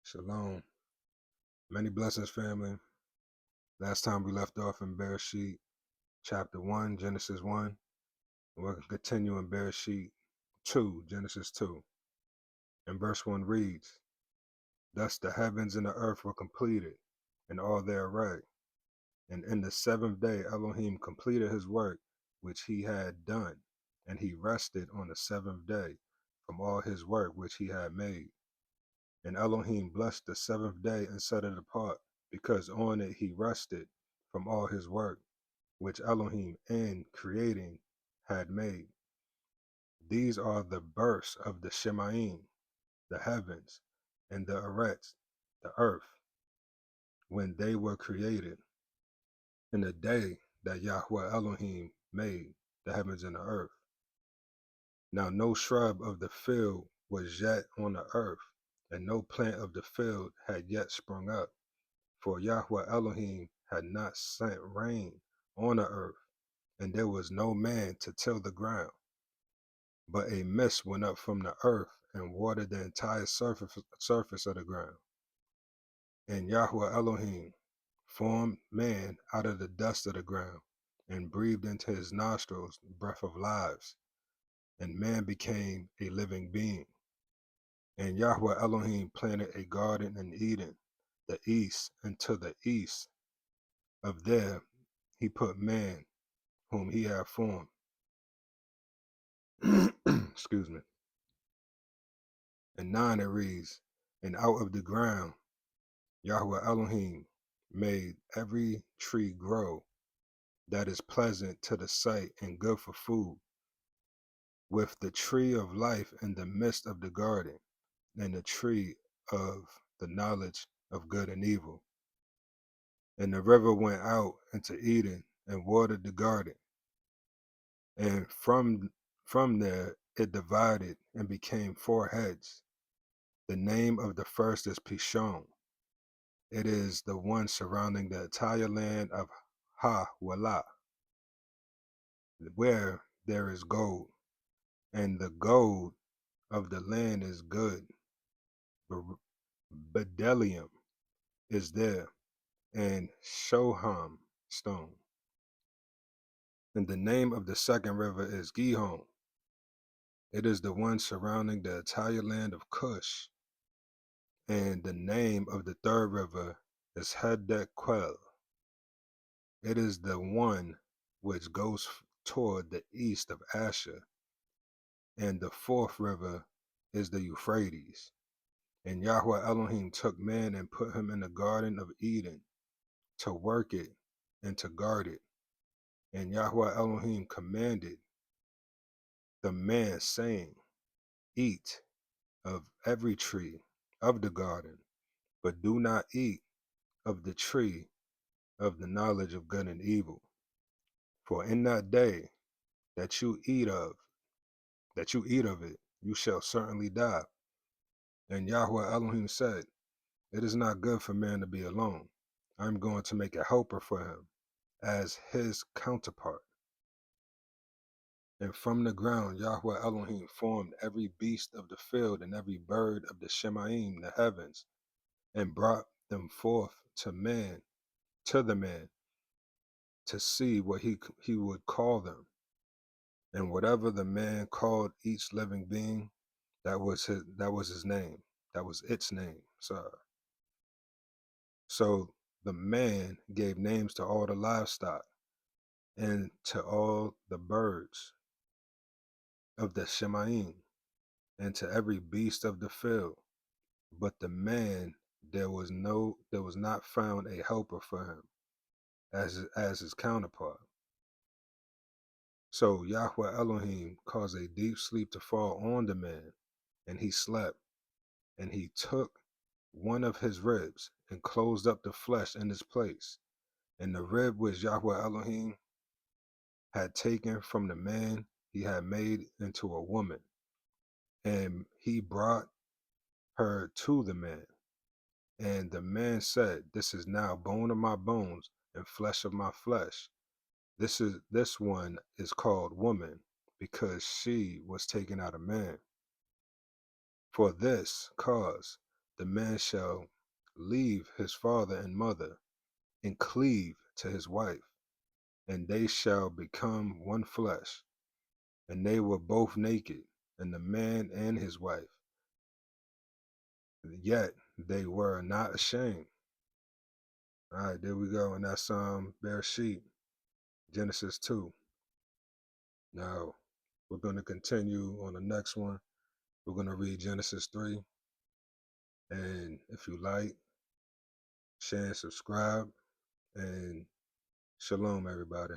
Shalom. Many blessings, family. Last time we left off in Bereshith, chapter 1, Genesis 1. And we're going to continue in Bereshith 2, Genesis 2. And verse 1 reads, Thus the heavens and the earth were completed, and all their array. And in the seventh day Elohim completed his work which he had done, and he rested on the seventh day from all his work which he had made. And Elohim blessed the seventh day and set it apart, because on it he rested from all his work, which Elohim in creating had made. These are the births of the Shemaim, the heavens, and the Eretz, the earth, when they were created, in the day that Yahweh Elohim made the heavens and the earth. Now no shrub of the field was yet on the earth, and no plant of the field had yet sprung up, for Yahweh Elohim had not sent rain on the earth, and there was no man to till the ground. But a mist went up from the earth and watered the entire surface of the ground. And Yahweh Elohim formed man out of the dust of the ground, and breathed into his nostrils the breath of lives, and man became a living being. And Yahweh Elohim planted a garden in Eden, the east, and to the east of there he put man whom he had formed. Excuse me. And 9 it reads, And out of the ground Yahweh Elohim made every tree grow that is pleasant to the sight and good for food, with the tree of life in the midst of the garden, and the tree of the knowledge of good and evil. And the river went out into Eden and watered the garden, and from there it divided and became 4 heads. The name of the first is Pishon. It is the one surrounding the entire land of YAHSH, where there is gold, and the gold of the land is good. Bdellium is there, and Shoham stone. And the name of the second river is Gihon. It is the one surrounding the entire land of Cush. And the name of the third river is Hedequel. It is the one which goes toward the east of Asher. And the fourth river is the Euphrates. And Yahweh Elohim took man and put him in the garden of Eden to work it and to guard it. And Yahweh Elohim commanded the man, saying, Eat of every tree of the garden, but do not eat of the tree of the knowledge of good and evil. For in that day that you eat of it, you shall certainly die. And Yahweh Elohim said, It is not good for man to be alone. I am going to make a helper for him, as his counterpart. And from the ground Yahweh Elohim formed every beast of the field and every bird of the Shemaim, the heavens, and brought them forth to the man, to see what he would call them. And whatever the man called each living being, that was his name. That was its name. So the man gave names to all the livestock and to all the birds of the Shemaim, and to every beast of the field. But the man, there was not found a helper for him as his counterpart. So Yahweh Elohim caused a deep sleep to fall on the man, and he slept. And he took one of his ribs and closed up the flesh in its place. And the rib which Yahweh Elohim had taken from the man he had made into a woman. And he brought her to the man. And the man said, This is now bone of my bones and flesh of my flesh. This one is called woman, because she was taken out of man. For this cause the man shall leave his father and mother and cleave to his wife, and they shall become one flesh. And they were both naked, and the man and his wife, yet they were not ashamed. All right, there we go. And that's Bereshith, Genesis 2. Now, we're going to continue on the next one. We're going to read Genesis 3. And if you like, share and subscribe. And shalom, everybody.